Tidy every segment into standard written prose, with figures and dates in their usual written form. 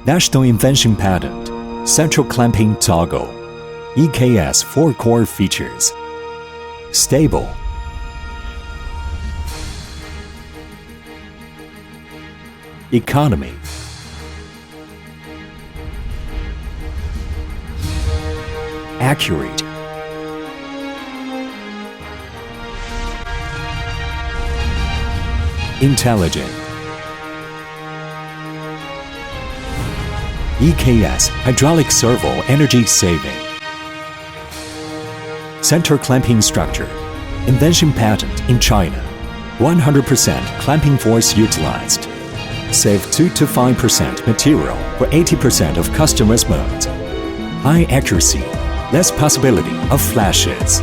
National Invention Patent, Central Clamping Toggle, EKS 4 core features. Stable. Economy. Accurate. Intelligent. EKS hydraulic servo energy saving. Center clamping structure. Invention patent in China. 100% clamping force utilized. Save 2 to 5% material for 80% of customers' modes. High accuracy, less possibility of flashes.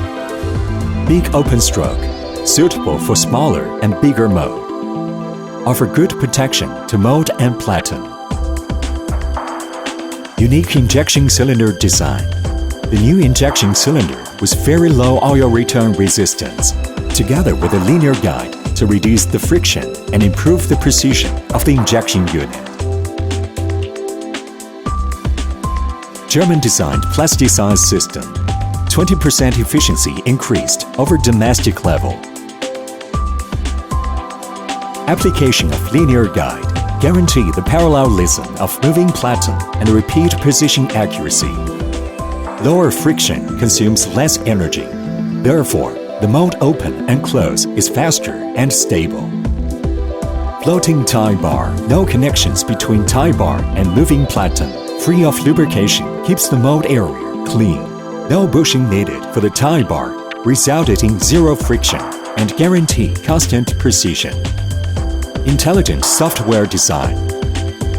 Big open stroke, suitable for smaller and bigger mode. Offer good protection to mold and platen. Unique injection cylinder design. The new injection cylinder with very low oil return resistance, together with a linear guide to reduce the friction and improve the precision of the injection unit. German-designed plasticized system. 20% efficiency increased over domestic level. Application of linear guide. Guarantee the parallelism of moving platen and repeat precision accuracy. Lower friction consumes less energy. Therefore, the mold open and close is faster and stable. Floating tie bar. No connections between tie bar and moving platen. Free of lubrication keeps the mold area clean. No bushing needed for the tie bar, resulting in zero friction and guarantee constant precision. Intelligent software design.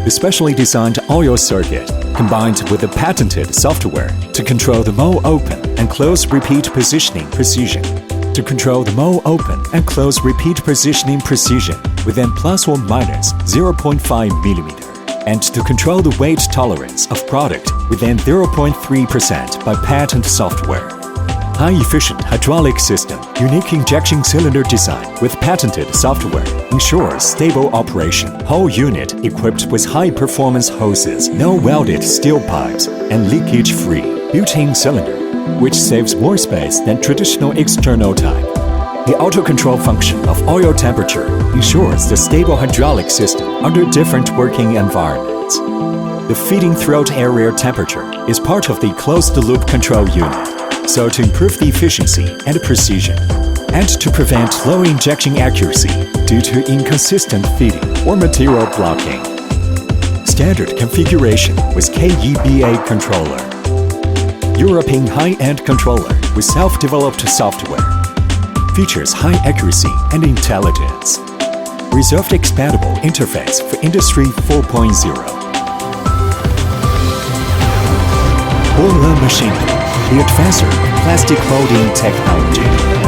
The specially designed oil circuit combined with the patented software to control the mold open and close repeat positioning precision. To control the mold open and close repeat positioning precision within plus or minus 0.5 mm. And to control the weight tolerance of product within 0.3% by patent software. High-efficient hydraulic system, unique injection cylinder design with patented software ensures stable operation. Whole unit equipped with high-performance hoses, no welded steel pipes, and leakage-free built-in cylinder, which saves more space than traditional external type. The auto-control function of oil temperature ensures the stable hydraulic system under different working environments. The feeding throat area temperature is part of the closed-loop control unit. So to improve the efficiency and precision, and to prevent low injection accuracy due to inconsistent feeding or material blocking. Standard configuration with KEBA controller. European high-end controller with self-developed software. Features high accuracy and intelligence. Reserved expandable interface for Industry 4.0. BOLE machine. The advanced plastic molding technology.